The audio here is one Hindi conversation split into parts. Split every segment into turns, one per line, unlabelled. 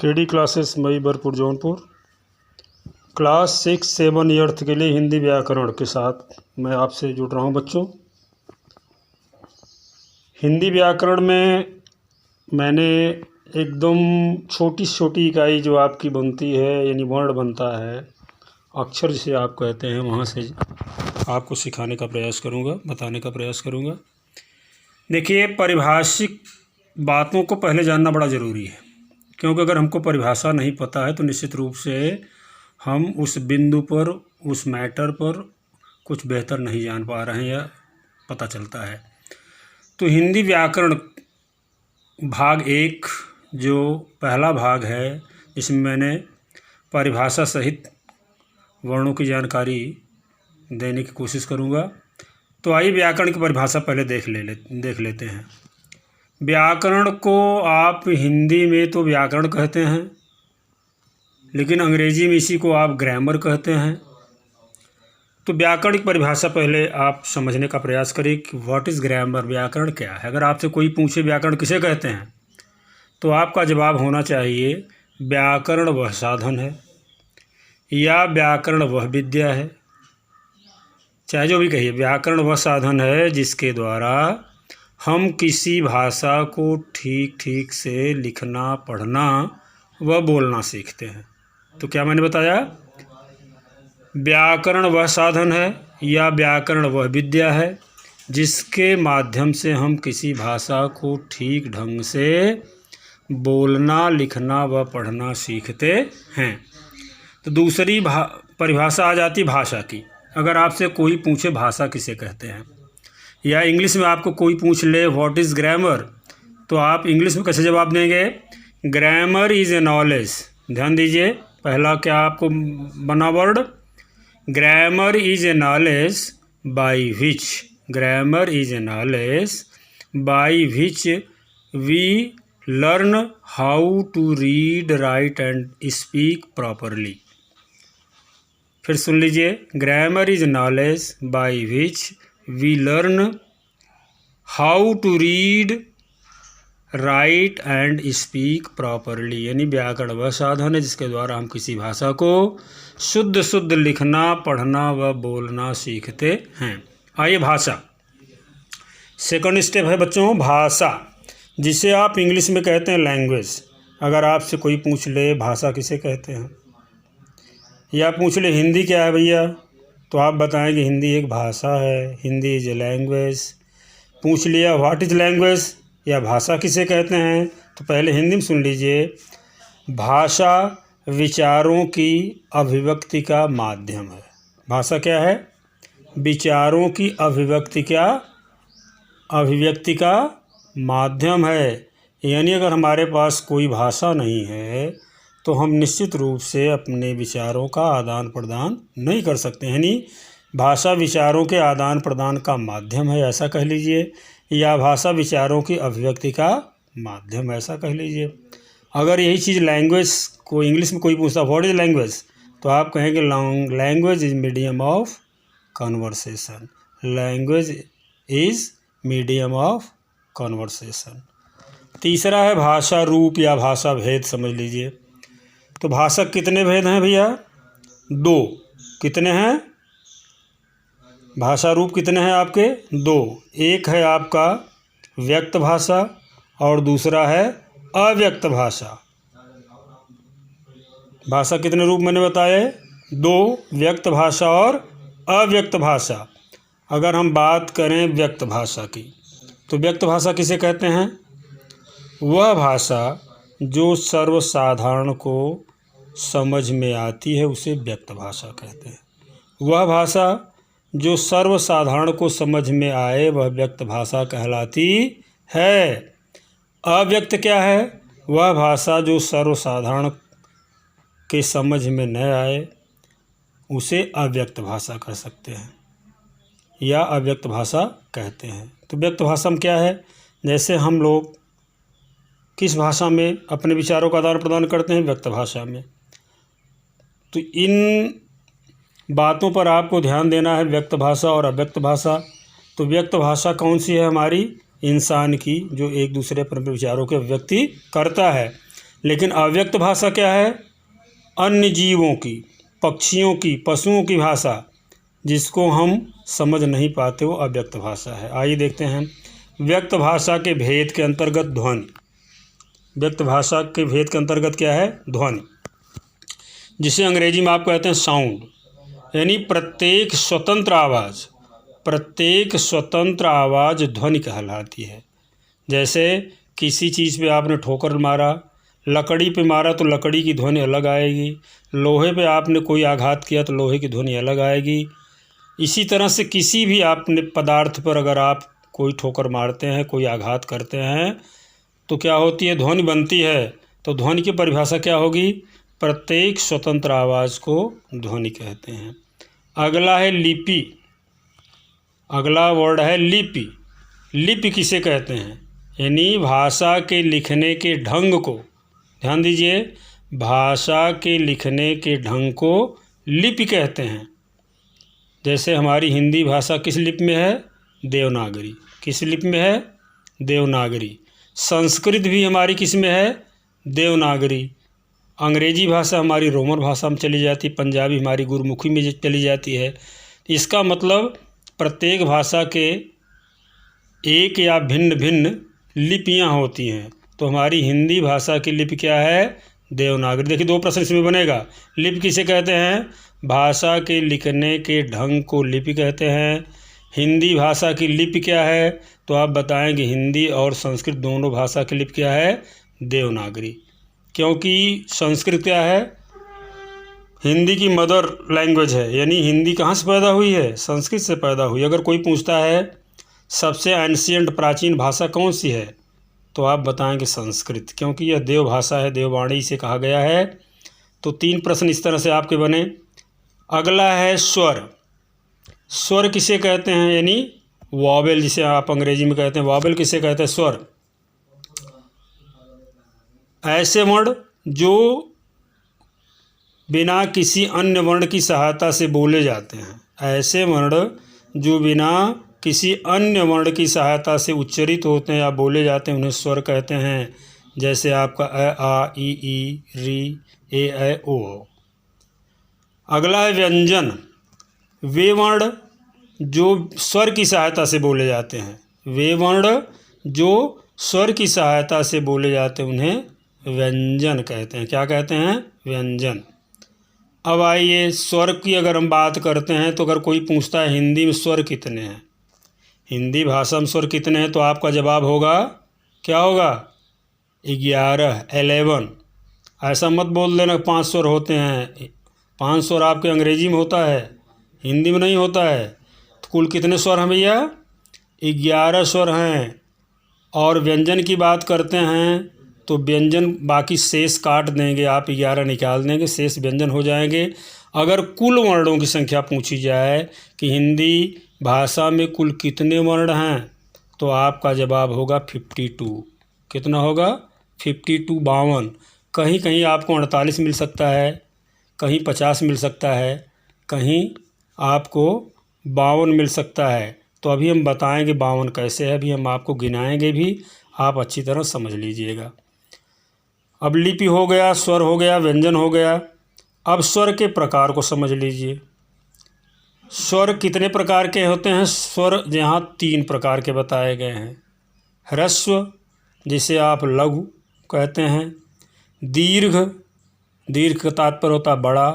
केडी क्लासेस मई भरपूर जौनपुर क्लास 6-7 ईयर्थ के लिए हिंदी व्याकरण के साथ मैं आपसे जुड़ रहा हूं बच्चों। हिंदी व्याकरण में मैंने एकदम छोटी छोटी इकाई जो आपकी बनती है यानी वर्ण बनता है, अक्षर जिसे आप कहते हैं, वहाँ से आपको सिखाने का प्रयास करूँगा, बताने का प्रयास करूँगा। देखिए, पारिभाषिक बातों को पहले जानना बड़ा ज़रूरी है, क्योंकि अगर हमको परिभाषा नहीं पता है तो निश्चित रूप से हम उस बिंदु पर, उस मैटर पर कुछ बेहतर नहीं जान पा रहे हैं या पता चलता है। तो हिंदी व्याकरण भाग 1 जो पहला भाग है, इसमें मैंने परिभाषा सहित वर्णों की जानकारी देने की कोशिश करूँगा। तो आइए व्याकरण की परिभाषा पहले देख लेते हैं। व्याकरण को आप हिंदी में तो व्याकरण कहते हैं, लेकिन अंग्रेजी में इसी को आप ग्रामर कहते हैं। तो व्याकरण की परिभाषा पहले आप समझने का प्रयास करें कि व्हाट इज़ ग्रामर, व्याकरण क्या है। अगर आपसे कोई पूछे व्याकरण किसे कहते हैं, तो आपका जवाब होना चाहिए व्याकरण वह साधन है या व्याकरण वह विद्या है, चाहे जो भी कहिए। व्याकरण वह साधन है जिसके द्वारा हम किसी भाषा को ठीक से लिखना, पढ़ना व बोलना सीखते हैं। तो क्या मैंने बताया? व्याकरण वह साधन है या व्याकरण वह विद्या है जिसके माध्यम से हम किसी भाषा को ठीक ढंग से बोलना, लिखना व पढ़ना सीखते हैं। तो दूसरी परिभाषा आ जाती भाषा की। अगर आपसे कोई पूछे भाषा किसे कहते हैं, या इंग्लिश में आपको कोई पूछ ले व्हाट इज़ ग्रामर, तो आप इंग्लिश में कैसे जवाब देंगे? Grammar is a knowledge. ध्यान दीजिए, पहला क्या आपको बना word? Grammar is a knowledge by which, grammar is a knowledge by which we learn how to read, write and speak properly. फिर सुन लीजिए, grammar is knowledge by which we learn how to read, write and speak properly. यानी व्याकरण वह साधन है जिसके द्वारा हम किसी भाषा को शुद्ध लिखना, पढ़ना व बोलना सीखते हैं। आइए भाषा, सेकंड स्टेप है बच्चों भाषा, जिसे आप इंग्लिश में कहते हैं लैंग्वेज। अगर आपसे कोई पूछ ले भाषा किसे कहते हैं, या पूछ ले हिंदी क्या है भैया, तो आप बताएंगे हिंदी एक भाषा है, हिंदी इज ए लैंग्वेज। पूछ लिया व्हाट इज़ लैंग्वेज या भाषा किसे कहते हैं, तो पहले हिंदी में सुन लीजिए। भाषा विचारों की अभिव्यक्ति का माध्यम है। भाषा क्या है? विचारों की अभिव्यक्ति का माध्यम है। यानी अगर हमारे पास कोई भाषा नहीं है तो हम निश्चित रूप से अपने विचारों का आदान प्रदान नहीं कर सकते। यानी भाषा विचारों के आदान प्रदान का माध्यम है, ऐसा कह लीजिए, या भाषा विचारों की अभिव्यक्ति का माध्यम, ऐसा कह लीजिए। अगर यही चीज़ लैंग्वेज को इंग्लिश में कोई पूछता व्हाट इज़ लैंग्वेज, तो आप कहेंगे language is medium of conversation, language is medium of conversation. तीसरा है भाषा रूप या भाषा भेद, समझ लीजिए। तो भाषा कितने भेद हैं भैया? 2। कितने हैं? भाषा रूप कितने हैं आपके? 2। एक है आपका व्यक्त भाषा और दूसरा है अव्यक्त भाषा। भाषा कितने रूप मैंने बताए? 2, व्यक्त भाषा और अव्यक्त भाषा। अगर हम बात करें व्यक्त भाषा की, तो व्यक्त भाषा किसे कहते हैं? वह भाषा जो सर्वसाधारण को समझ में आती है उसे व्यक्त भाषा कहते हैं। वह भाषा जो सर्वसाधारण को समझ में आए वह व्यक्त भाषा कहलाती है। अव्यक्त क्या है? वह भाषा जो सर्वसाधारण के समझ में न आए उसे अव्यक्त भाषा कह सकते हैं या अव्यक्त भाषा कहते हैं। तो व्यक्त भाषा में क्या है? जैसे हम लोग किस भाषा में अपने विचारों का आदान प्रदान करते हैं? व्यक्त भाषा में। तो इन बातों पर आपको ध्यान देना है, व्यक्त भाषा और अव्यक्त भाषा। तो व्यक्त भाषा कौन सी है हमारी? इंसान की, जो एक दूसरे पर विचारों की अभिव्यक्ति करता है। लेकिन अव्यक्त भाषा क्या है? अन्य जीवों की, पक्षियों की, पशुओं की भाषा जिसको हम समझ नहीं पाते, वो अव्यक्त भाषा है। आइए देखते हैं व्यक्त भाषा के भेद के अंतर्गत ध्वनि। व्यक्त भाषा के भेद के अंतर्गत क्या है? ध्वनि, जिसे अंग्रेजी में आप कहते हैं साउंड, यानी प्रत्येक स्वतंत्र आवाज़ ध्वनि कहलाती है। जैसे किसी चीज़ पे आपने ठोकर मारा, लकड़ी पे मारा तो लकड़ी की ध्वनि अलग आएगी, लोहे पे आपने कोई आघात किया तो लोहे की ध्वनि अलग आएगी। इसी तरह से किसी भी आपने पदार्थ पर अगर आप कोई ठोकर मारते हैं, कोई आघात करते हैं तो क्या होती है? ध्वनि बनती है। तो ध्वनि की परिभाषा क्या होगी? प्रत्येक स्वतंत्र आवाज़ को ध्वनि कहते हैं। अगला है लिपि। अगला वर्ड है लिपि। लिपि किसे कहते हैं? यानी भाषा के लिखने के ढंग को, ध्यान दीजिए, भाषा के लिखने के ढंग को लिपि कहते हैं। जैसे हमारी हिंदी भाषा किस लिपि में है? देवनागरी। किस लिपि में है? देवनागरी। संस्कृत भी हमारी किस में है? देवनागरी। अंग्रेजी भाषा हमारी रोमन भाषा में चली जाती, पंजाबी हमारी गुरमुखी में चली जाती है। इसका मतलब प्रत्येक भाषा के एक या भिन्न भिन्न लिपियां होती हैं। तो हमारी हिंदी भाषा की लिपि क्या है? देवनागरी। देखिए 2 प्रश्न इसमें बनेगा। लिपि किसे कहते हैं? भाषा के लिखने के ढंग को लिपि कहते हैं। हिंदी भाषा की लिपि क्या है? तो आप बताएंगे हिंदी और संस्कृत दोनों भाषा की लिपि क्या है? देवनागरी। क्योंकि संस्कृत क्या है? हिंदी की मदर लैंग्वेज है, यानी हिंदी कहाँ से पैदा हुई है? संस्कृत से पैदा हुई। अगर कोई पूछता है सबसे एंशियंट प्राचीन भाषा कौन सी है, तो आप बताएंगे संस्कृत, क्योंकि यह देव भाषा है, देववाणी से कहा गया है। तो 3 प्रश्न इस तरह से आपके बने। अगला है स्वर। स्वर किसे कहते हैं? यानी वॉवेल, जिसे आप अंग्रेजी में कहते हैं वॉवेल, किसे कहते हैं? स्वर। ऐसे वर्ण जो बिना किसी अन्य वर्ण की सहायता से बोले जाते हैं। ऐसे वर्ण जो बिना किसी अन्य वर्ण की सहायता से उच्चरित होते हैं या बोले जाते हैं, उन्हें स्वर कहते हैं। जैसे आपका अ, आ, ई, री, ए, ऐ, ओ। अगला है व्यंजन। वे वर्ण जो स्वर की सहायता से बोले जाते हैं, वे वर्ण जो स्वर की सहायता से बोले जाते हैं उन्हें व्यंजन कहते हैं। क्या कहते हैं? व्यंजन। अब आइए स्वर की अगर हम बात करते हैं तो अगर कोई पूछता है हिंदी में स्वर कितने हैं, हिंदी भाषा में स्वर कितने हैं, तो आपका जवाब होगा, क्या होगा? 11। ऐसा मत बोल देना 5 स्वर होते हैं। 5 स्वर आपके अंग्रेजी में होता है, हिंदी में नहीं होता है। तो कुल कितने स्वर हैं भैया? 11 स्वर हैं। और व्यंजन की बात करते हैं तो व्यंजन बाकी शेष काट देंगे, आप 11 निकाल देंगे, शेष व्यंजन हो जाएंगे। अगर कुल वर्णों की संख्या पूछी जाए कि हिंदी भाषा में कुल कितने वर्ण हैं, तो आपका जवाब होगा 52। कितना होगा? 52, 52। कहीं कहीं आपको 48 मिल सकता है, कहीं 50 मिल सकता है, कहीं आपको 52 मिल सकता है। तो अभी हम बताएंगे 52 कैसे है, अभी हम आपको गिनाएंगे भी, आप अच्छी तरह समझ लीजिएगा। अब लिपि हो गया, स्वर हो गया, व्यंजन हो गया। अब स्वर के प्रकार को समझ लीजिए। स्वर कितने प्रकार के होते हैं? स्वर यहाँ 3 प्रकार के बताए गए हैं। ह्रस्व, जिसे आप लघु कहते हैं। दीर्घ, दीर्घ का तात्पर्य होता बड़ा।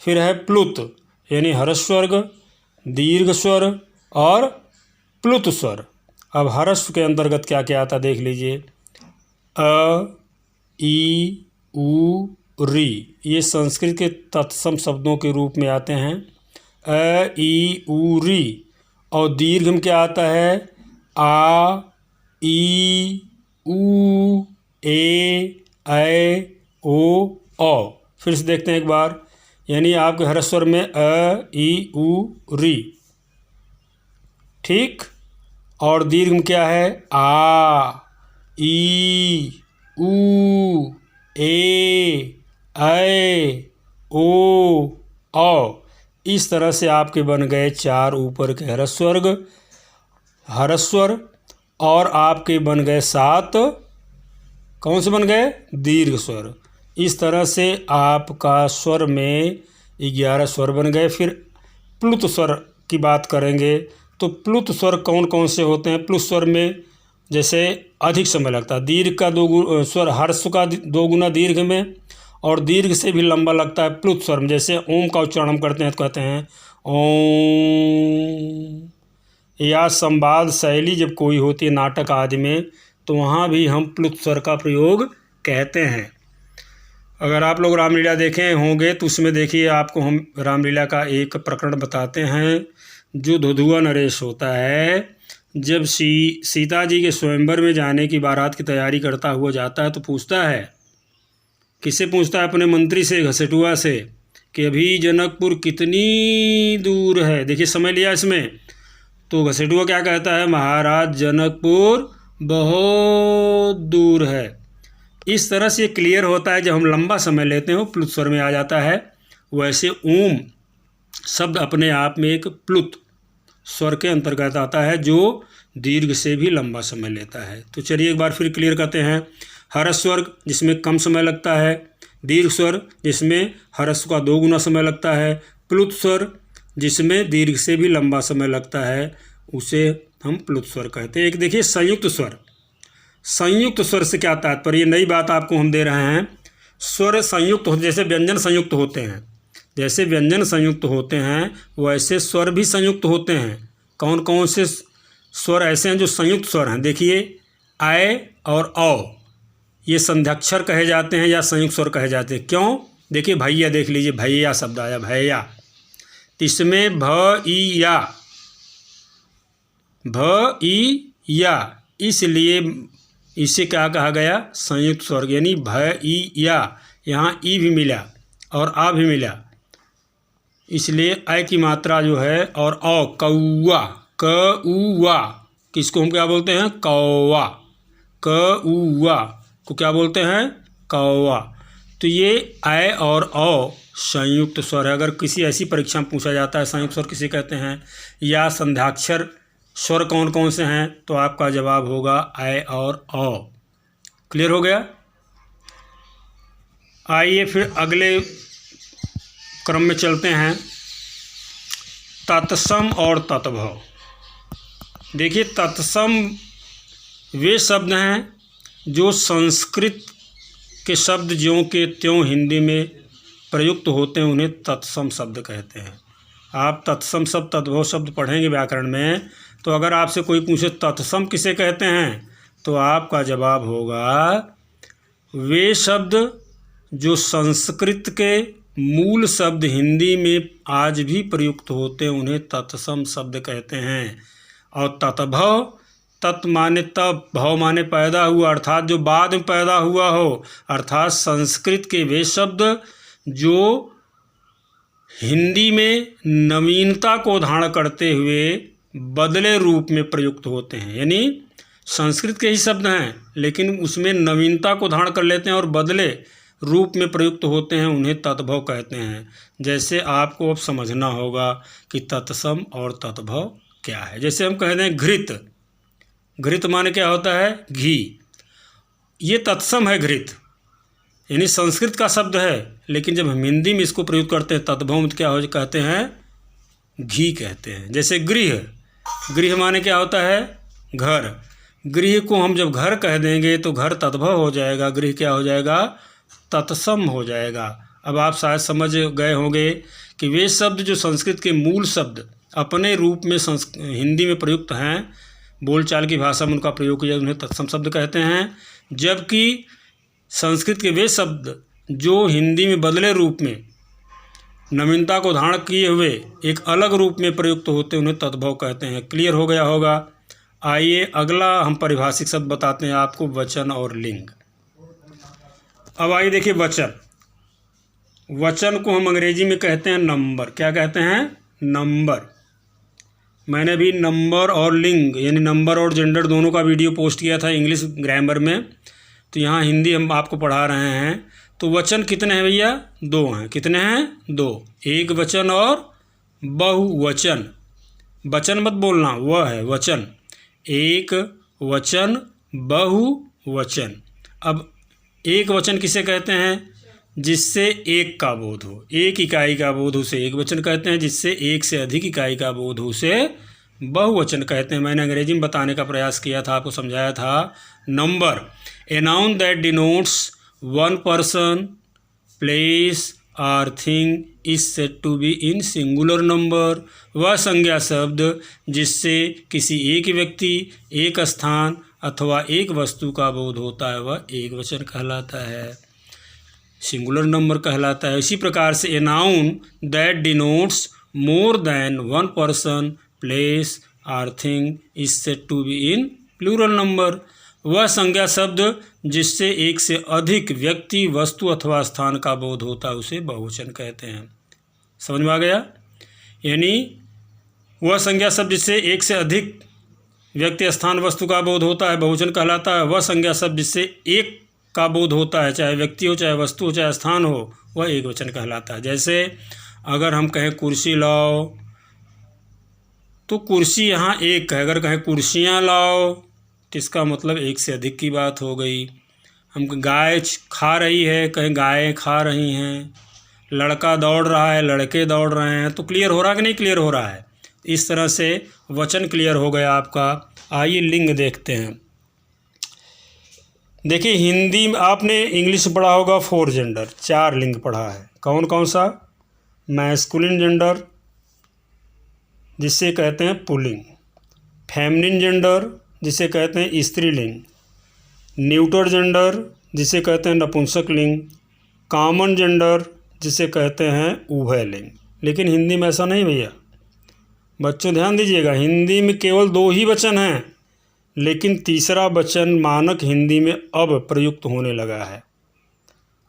फिर है प्लुत, यानी ह्रस्व वर्ग, दीर्घ स्वर और प्लुत स्वर। अब ह्रस्व के अंतर्गत क्या क्या आता देख लीजिए। अ, ई, उ, री, ये संस्कृत के तत्सम शब्दों के रूप में आते हैं। अ, ई, उ, री। और दीर्घ में क्या आता है? आ, ई, उ, ए, ऐ, ओ, औ। फिर से देखते हैं एक बार, यानी आपके ह्रस्व स्वर में अ, ई, उ, री, ठीक। और दीर्घ में क्या है? आ, ई, उ, ए, ऐ, ओ, औ। इस तरह से आपके बन गए 4 ऊपर के ह्रस्व स्वर और आपके बन गए 7 कौन से बन गए? दीर्घ स्वर। इस तरह से आपका स्वर में 11 स्वर बन गए। फिर प्लुत स्वर की बात करेंगे तो प्लुत स्वर कौन कौन से होते हैं? प्लुत स्वर में जैसे अधिक समय लगता है, दीर्घ का स्वर हर्ष का 2 गुना दीर्घ में, और दीर्घ से भी लंबा लगता है प्लुत स्वर में। जैसे ओम का उच्चारण हम करते हैं तो कहते हैं ओम। या संवाद शैली जब कोई होती है नाटक आदि में तो वहाँ भी हम प्लुत स्वर का प्रयोग कहते हैं। अगर आप लोग रामलीला देखे होंगे तो उसमें देखिए, आपको हम रामलीला का एक प्रकरण बताते हैं। जो धुधुआ नरेश होता है, जब सीता जी के स्वयंवर में जाने की बारात की तैयारी करता हुआ जाता है तो पूछता है, किससे पूछता है? अपने मंत्री से, घसेटुआ से, कि अभी जनकपुर कितनी दूर है। देखिए समय लिया इसमें। तो घसेटुआ क्या कहता है? महाराज जनकपुर बहुत दूर है। इस तरह से क्लियर होता है, जब हम लंबा समय लेते हैं वो प्लुत स्वर में आ जाता है। वैसे ओम शब्द अपने आप में एक प्लुत स्वर के अंतर्गत आता है जो दीर्घ से भी लंबा समय लेता है। तो चलिए एक बार फिर क्लियर करते हैं। हर्ष स्वर जिसमें कम समय लगता है, दीर्घ स्वर जिसमें हर्ष का 2 गुना समय लगता है, प्लुत स्वर जिसमें दीर्घ से भी लंबा समय लगता है, उसे हम प्लुत स्वर कहते हैं। एक देखिए संयुक्त स्वर। संयुक्त स्वर से क्या तात्पर्य? ये नई बात आपको हम दे रहे हैं। स्वर संयुक्त हो, जैसे व्यंजन संयुक्त होते हैं, जैसे व्यंजन संयुक्त होते हैं वैसे स्वर भी संयुक्त होते हैं। कौन कौन से स्वर ऐसे हैं जो संयुक्त स्वर हैं? देखिए आय और औ, ये संध्याक्षर कहे जाते हैं या संयुक्त स्वर कहे जाते हैं। क्यों? देखिए भैया, देख लीजिए, भैया शब्द आया, भैया। इसमें भ ई या, भ ई या, इसलिए इसे क्या कहा गया? संयुक्त स्वर। यानी भ ई या, यहाँ ई भी मिला और आ भी मिला, इसलिए ऐ की मात्रा जो है। और औ, कौआ, क उ वा, किसको हम क्या बोलते हैं? कौवा। क उ वा को क्या बोलते हैं? कौवा। तो ये ऐ और औ संयुक्त स्वर है। अगर किसी ऐसी परीक्षा में पूछा जाता है संयुक्त स्वर किसे कहते हैं या संध्याक्षर स्वर कौन कौन से हैं, तो आपका जवाब होगा ऐ और औ। क्लियर हो गया? आइए फिर अगले क्रम में चलते हैं। तत्सम और तत्भव। देखिए तत्सम वे शब्द हैं जो संस्कृत के शब्द ज्यों के त्यों हिंदी में प्रयुक्त होते हैं, उन्हें तत्सम शब्द कहते हैं। आप तत्सम शब्द, तद्भव शब्द पढ़ेंगे व्याकरण में, तो अगर आपसे कोई पूछे तत्सम किसे कहते हैं, तो आपका जवाब होगा वे शब्द जो संस्कृत के मूल शब्द हिंदी में आज भी प्रयुक्त होते हैं, उन्हें तत्सम शब्द कहते हैं। और तत्भव, तत् माने तब, भव माने पैदा हुआ, अर्थात जो बाद में पैदा हुआ हो, अर्थात संस्कृत के वे शब्द जो हिंदी में नवीनता को धारण करते हुए बदले रूप में प्रयुक्त होते हैं। यानी संस्कृत के ही शब्द हैं लेकिन उसमें नवीनता को धारण कर लेते हैं और बदले रूप में प्रयुक्त होते हैं, उन्हें तत्भव कहते हैं। जैसे आपको अब समझना होगा कि तत्सम और तत्भव क्या है। जैसे हम कह दें घृत, घृत माने क्या होता है? घी। ये तत्सम है घृत, यानी संस्कृत का शब्द है, लेकिन जब हम हिंदी में इसको प्रयोग करते हैं तत्भव में क्या हो कहते हैं? घी कहते हैं। जैसे गृह, गृह माने क्या होता है? घर। गृह को हम जब घर कह देंगे तो घर तत्भव हो जाएगा, गृह क्या हो जाएगा? तत्सम हो जाएगा। अब आप शायद समझ गए होंगे कि वे शब्द जो संस्कृत के मूल शब्द अपने रूप में हिंदी में प्रयुक्त हैं, बोलचाल की भाषा में उनका प्रयोग किया, उन्हें तत्सम शब्द कहते हैं। जबकि संस्कृत के वे शब्द जो हिंदी में बदले रूप में नवीनता को धारण किए हुए एक अलग रूप में प्रयुक्त होते हैं, उन्हें तत्भव कहते हैं। क्लियर हो गया होगा? आइए अगला हम परिभाषिक शब्द बताते हैं आपको, वचन और लिंग। अब आइए देखिए वचन। वचन को हम अंग्रेजी में कहते हैं नंबर। क्या कहते हैं? नंबर। मैंने भी नंबर और लिंग यानी नंबर और जेंडर दोनों का वीडियो पोस्ट किया था इंग्लिश ग्रामर में, तो यहाँ हिंदी हम आपको पढ़ा रहे हैं। तो वचन कितने हैं भैया? 2 हैं। कितने हैं? 2। एक वचन और बहुवचन। वचन मत बोलना, वह है वचन। एक वचन, बहुवचन। अब एक वचन किसे कहते हैं? जिससे एक का बोध हो, एक इकाई का बोध हो उसे एक वचन कहते हैं, जिससे एक से अधिक इकाई का बोध हो उसे बहुवचन कहते हैं। मैंने अंग्रेजी में बताने का प्रयास किया था, आपको समझाया था। Number, a noun that denotes one person, place और thing is said to be in singular number. वह संज्ञा शब्द जिससे किसी एक व्यक्ति, एक स्थान अथवा एक वस्तु का बोध होता है वह एक वचन कहलाता है, सिंगुलर नंबर कहलाता है। इसी प्रकार से a noun that denotes more than one person, place और thing is said to be in plural number. वह संज्ञा शब्द जिससे एक से अधिक व्यक्ति, वस्तु अथवा स्थान का बोध होता है उसे बहुवचन कहते हैं। समझ में आ गया? यानी वह संज्ञा शब्द जिससे एक से अधिक व्यक्ति, स्थान, वस्तु का बोध होता है बहुवचन कहलाता है। वह संज्ञा शब्द जिससे एक का बोध होता है, चाहे व्यक्ति हो, चाहे वस्तु हो, चाहे स्थान हो, वह एक वचन कहलाता है। जैसे अगर हम कहें कुर्सी लाओ तो कुर्सी यहाँ एक है, अगर कहें कुर्सियाँ लाओ तो इसका मतलब एक से अधिक की बात हो गई। हम गाय खा रही है, कहें गायें खा रही हैं। लड़का दौड़ रहा है, लड़के दौड़ रहे हैं। तो क्लियर हो रहा है कि नहीं क्लियर हो रहा है? इस तरह से वचन क्लियर हो गया आपका। आइए लिंग देखते हैं। देखिए हिंदी में आपने इंग्लिश में पढ़ा होगा 4 जेंडर, 4 लिंग पढ़ा है। कौन कौन सा? मैस्कुलिन जेंडर जिसे कहते हैं पुल्लिंग, फेमिनिन जेंडर जिसे कहते हैं स्त्रीलिंग, न्यूटर जेंडर जिसे कहते हैं नपुंसक लिंग, कॉमन जेंडर जिसे कहते हैं उभयलिंग। लेकिन हिंदी में ऐसा नहीं भैया, बच्चों ध्यान दीजिएगा। हिंदी में केवल 2 ही वचन हैं, लेकिन तीसरा वचन मानक हिंदी में अब प्रयुक्त होने लगा है।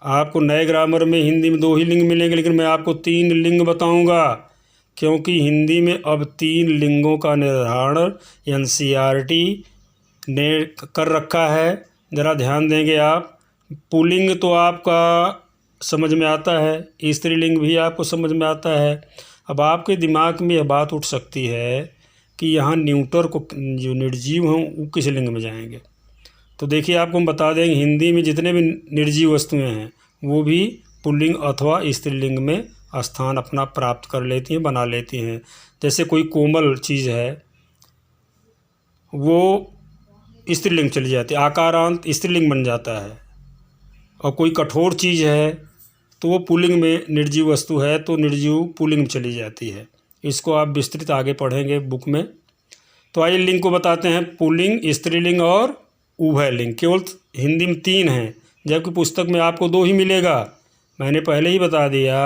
आपको नए ग्रामर में हिंदी में 2 ही लिंग मिलेंगे, लेकिन मैं आपको 3 लिंग बताऊंगा, क्योंकि हिंदी में अब 3 लिंगों का निर्धारण एनसीईआरटी ने कर रखा है। ज़रा ध्यान देंगे आप। पुल्लिंग तो आपका समझ में आता है, स्त्रीलिंग भी आपको समझ में आता है। अब आपके दिमाग में यह बात उठ सकती है कि यहाँ न्यूटर को, जो निर्जीव हों, वो किस लिंग में जाएंगे? तो देखिए आपको हम बता देंगे, हिंदी में जितने भी निर्जीव वस्तुएं हैं वो भी पुल्लिंग अथवा स्त्रीलिंग में स्थान अपना प्राप्त कर लेती हैं, बना लेती हैं। जैसे कोई कोमल चीज़ है वो स्त्रीलिंग चली जाती है, आकारांत स्त्रीलिंग बन जाता है। और कोई कठोर चीज़ है तो वो पुल्लिंग में, निर्जीव वस्तु है तो निर्जीव पुल्लिंग में चली जाती है। इसको आप विस्तृत आगे पढ़ेंगे बुक में। तो आइए लिंग को बताते हैं। पुल्लिंग, स्त्रीलिंग और उभयलिंग केवल हिंदी में 3 हैं, जबकि पुस्तक में आपको 2 ही मिलेगा। मैंने पहले ही बता दिया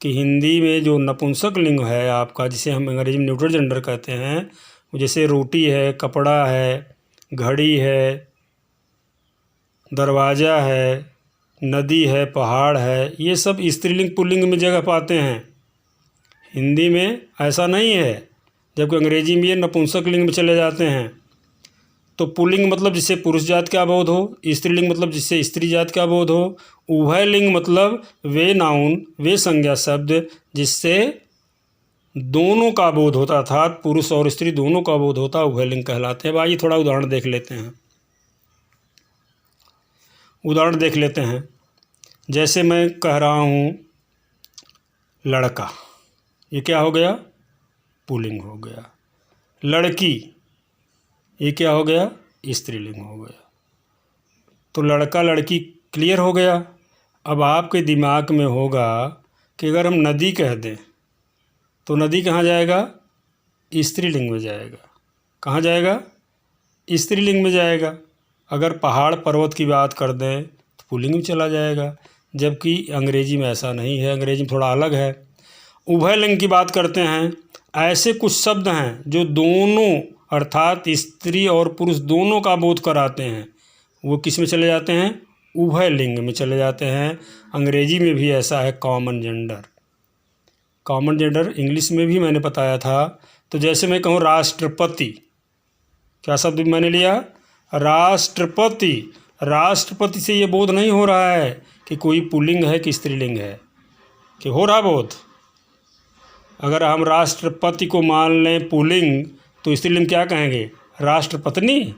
कि हिंदी में जो नपुंसक लिंग है आपका, जिसे हम अंग्रेजी में न्यूट्रल जेंडर कहते हैं, जैसे रोटी है, कपड़ा है, घड़ी है, दरवाज़ा है, नदी है, पहाड़ है, ये सब स्त्रीलिंग पुल्लिंग में जगह पाते हैं। हिंदी में ऐसा नहीं है, जबकि अंग्रेजी में ये नपुंसक लिंग में चले जाते हैं। तो पुल्लिंग मतलब जिससे पुरुष जाति का बोध हो, स्त्रीलिंग मतलब जिससे स्त्री जाति का बोध हो, उभयलिंग मतलब वे नाउन, वे संज्ञा शब्द जिससे दोनों का बोध होता, अर्थात पुरुष और स्त्री दोनों का बोध होता, उभयलिंग कहलाते हैं। अब आइए थोड़ा उदाहरण देख लेते हैं। जैसे मैं कह रहा हूँ लड़का, ये क्या हो गया? पुल्लिंग हो गया। लड़की, ये क्या हो गया? स्त्रीलिंग हो गया। तो लड़का लड़की क्लियर हो गया। अब आपके दिमाग में होगा कि अगर हम नदी कह दें तो नदी कहाँ जाएगा? स्त्रीलिंग में जाएगा। कहाँ जाएगा? स्त्रीलिंग में जाएगा। अगर पहाड़ पर्वत की बात कर दें तो पुल्लिंग में चला जाएगा, जबकि अंग्रेजी में ऐसा नहीं है, अंग्रेजी में थोड़ा अलग है। उभयलिंग की बात करते हैं, ऐसे कुछ शब्द हैं जो दोनों अर्थात स्त्री और पुरुष दोनों का बोध कराते हैं, वो किस में चले जाते हैं? उभयलिंग में चले जाते हैं। अंग्रेजी में भी ऐसा है, common gender. Common gender English में भी मैंने बताया था। तो जैसे मैं कहूँ राष्ट्रपति, क्या शब्द मैंने लिया? राष्ट्रपति। राष्ट्रपति से ये बोध नहीं हो रहा है कि कोई पुल्लिंग है कि स्त्रीलिंग है, कि हो रहा बोध? अगर हम राष्ट्रपति को मान लें पुल्लिंग तो स्त्रीलिंग क्या कहेंगे? राष्ट्रपत्नी?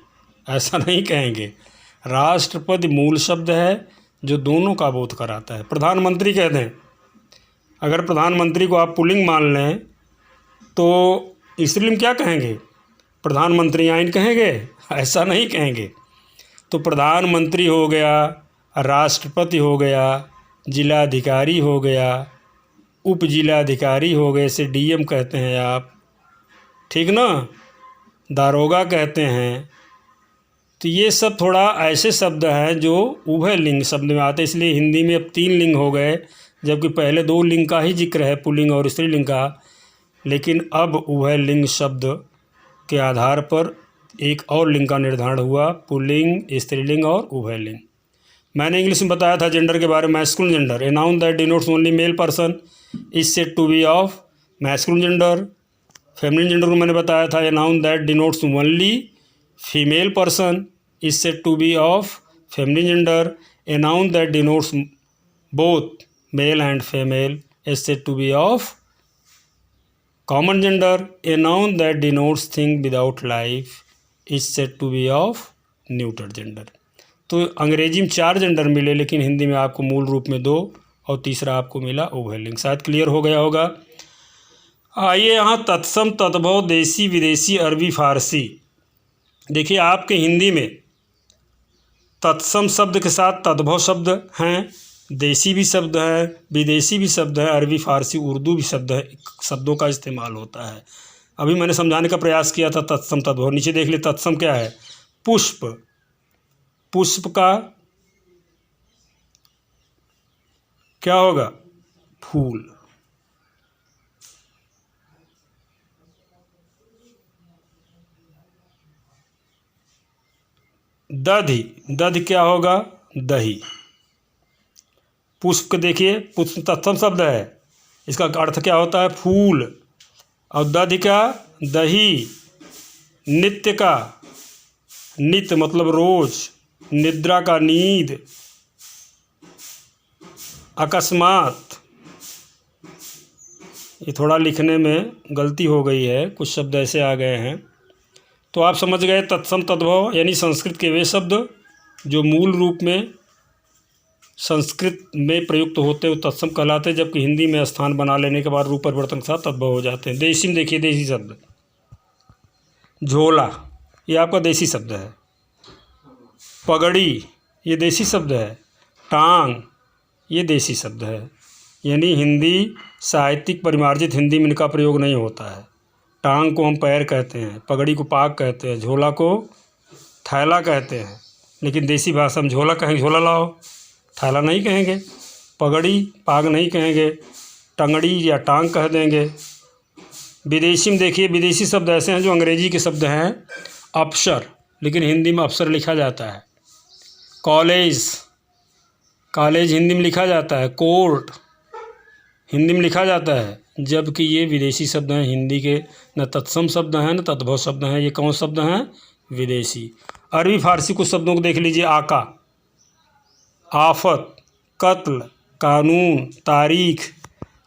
ऐसा नहीं कहेंगे। राष्ट्रपति मूल शब्द है जो दोनों का बोध कराता है। प्रधानमंत्री कहते हैं, अगर प्रधानमंत्री को आप पुल्लिंग मान लें तो स्त्रीलिंग क्या कहेंगे? प्रधानमंत्री आइन कहेंगे? ऐसा नहीं कहेंगे। तो प्रधानमंत्री हो गया, राष्ट्रपति हो गया, जिलाधिकारी हो गया, उप जिलाधिकारी हो गए, इसे डीएम कहते हैं आप, ठीक ना, दारोगा कहते हैं। तो ये सब थोड़ा ऐसे शब्द हैं जो उभय लिंग शब्द में आते हैं, इसलिए हिंदी में अब 3 लिंग हो गए, जबकि पहले 2 लिंग का ही जिक्र है, पुल्लिंग और स्त्रीलिंग का। लेकिन अब उभय लिंग शब्द के आधार पर एक और लिंग का निर्धारण हुआ, पुल्लिंग, स्त्रीलिंग और उभय लिंग। मैंने इंग्लिश में बताया था जेंडर के बारे में, masculine gender, a noun that denotes only male person is said to be of masculine gender. Feminine gender को मैंने बताया था, a noun that denotes only female person is said to be of feminine gender. A noun that denotes both male and female is said to be of common gender. A noun that denotes thing without life is said to be of neuter gender. तो अंग्रेजी में 4 जेंडर मिले, लेकिन हिंदी में आपको मूल रूप में 2 और तीसरा आपको मिला उभय लिंग। शायद क्लियर हो गया होगा। आइए यहाँ तत्सम, तद्भव, देसी, विदेशी, अरबी, फारसी। देखिए आपके हिंदी में तत्सम शब्द के साथ तद्भव शब्द हैं, देसी भी शब्द है, विदेशी भी शब्द है, अरबी, फारसी, उर्दू भी शब्द है, शब्दों का इस्तेमाल होता है। अभी मैंने समझाने का प्रयास किया था तत्सम तद्भव। नीचे देख लिए तत्सम क्या है? पुष्प, पुष्प का क्या होगा? फूल। दधि, दधि क्या होगा? दही। पुष्प देखिए, पुष्प तत्सम शब्द है, इसका अर्थ क्या होता है? फूल। और दधि का दही। नित्य का, नित्य मतलब रोज, निद्रा का नींद, अकस्मात। ये थोड़ा लिखने में गलती हो गई है, कुछ शब्द ऐसे आ गए हैं। तो आप समझ गए तत्सम तद्भव यानी संस्कृत के वे शब्द जो मूल रूप में संस्कृत में प्रयुक्त होते हैं वो तत्सम कहलाते हैं, जबकि हिंदी में स्थान बना लेने के बाद रूप परिवर्तन के साथ तद्भव हो जाते हैं। देशी में देखिए, देसी शब्द झोला, ये आपका देसी शब्द है। पगड़ी, ये देसी शब्द है। टांग, ये देसी शब्द है। यानी हिंदी साहित्यिक परिमार्जित हिंदी में इनका प्रयोग नहीं होता है। टांग को हम पैर कहते हैं, पगड़ी को पाग कहते हैं, झोला को थैला कहते हैं। लेकिन देसी भाषा में झोला कहेंगे, झोला लाओ, थैला नहीं कहेंगे, पगड़ी पाग नहीं कहेंगे, टंगड़ी या टांग कह देंगे। विदेशी में देखिए, विदेशी शब्द ऐसे हैं जो अंग्रेजी के शब्द हैं। अफसर, लेकिन हिंदी में अफसर लिखा जाता है। कॉलेज, कॉलेज हिंदी में लिखा जाता है। कोर्ट हिंदी में लिखा जाता है, जबकि ये विदेशी शब्द हैं। हिंदी के न तत्सम शब्द हैं न तद्भव शब्द हैं। ये कौन शब्द हैं? विदेशी। अरबी फारसी कुछ शब्दों को देख लीजिए। आका, आफत, कत्ल, कानून, तारीख,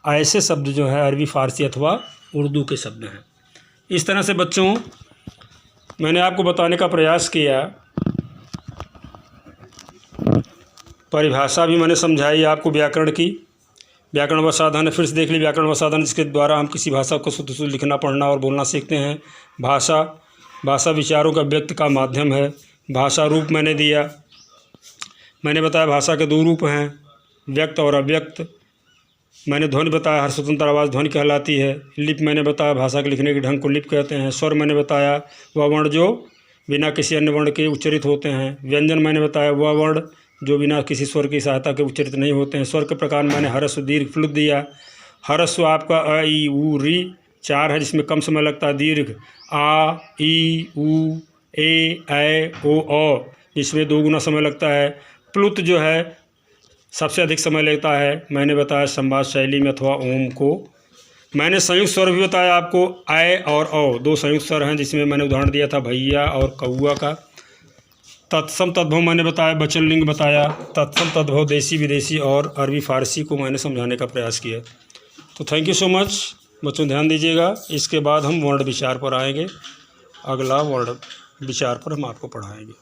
ऐसे शब्द जो है अरबी फारसी अथवा उर्दू के शब्द हैं। इस तरह से बच्चों मैंने आपको बताने का प्रयास किया। परिभाषा भी मैंने समझाई आपको व्याकरण की। व्याकरण व साधन फिर से देख ली। व्याकरण व साधन जिसके द्वारा हम किसी भाषा को शुद्ध शुद्ध लिखना, पढ़ना और बोलना सीखते हैं। भाषा, भाषा विचारों का व्यक्त का माध्यम है। भाषा रूप मैंने दिया, मैंने बताया भाषा के 2 रूप हैं, व्यक्त और अव्यक्त। मैंने ध्वनि बताया, हर स्वतंत्र आवाज़ ध्वनि कहलाती है। लिपि मैंने बताया, भाषा के लिखने के ढंग को लिपि कहते हैं। स्वर मैंने बताया, वह वर्ण जो बिना किसी अन्य वर्ण के उच्चरित होते हैं। व्यंजन मैंने बताया, वह वर्ण जो बिना किसी स्वर की सहायता के उच्चरित नहीं होते हैं। स्वर के प्रकार मैंने ह्रस्व, दीर्घ, प्लुत दिया। ह्रस्व आपका अ, ई, उ, री 4 है, जिसमें कम समय लगता है। दीर्घ आ, ई, उ, ए, ऐ, ओ, औ, जिसमें 2 गुना समय लगता है। प्लुत जो है सबसे अधिक समय लेता है। मैंने बताया संवाद शैली में अथवा ओम को। मैंने संयुक्त स्वर भी बताया आपको, ऐ और औ 2 संयुक्त स्वर हैं, जिसमें मैंने उदाहरण दिया था भैया और कौआ का। तत्सम तद्भव मैंने बताया, वचन लिंग बताया। तत्सम तद्भव देसी, विदेशी और अरबी फारसी को मैंने समझाने का प्रयास किया। तो थैंक यू सो मच बच्चों, ध्यान दीजिएगा। इसके बाद हम वर्ण विचार पर आएंगे। अगला वर्ण विचार पर हम आपको पढ़ाएंगे।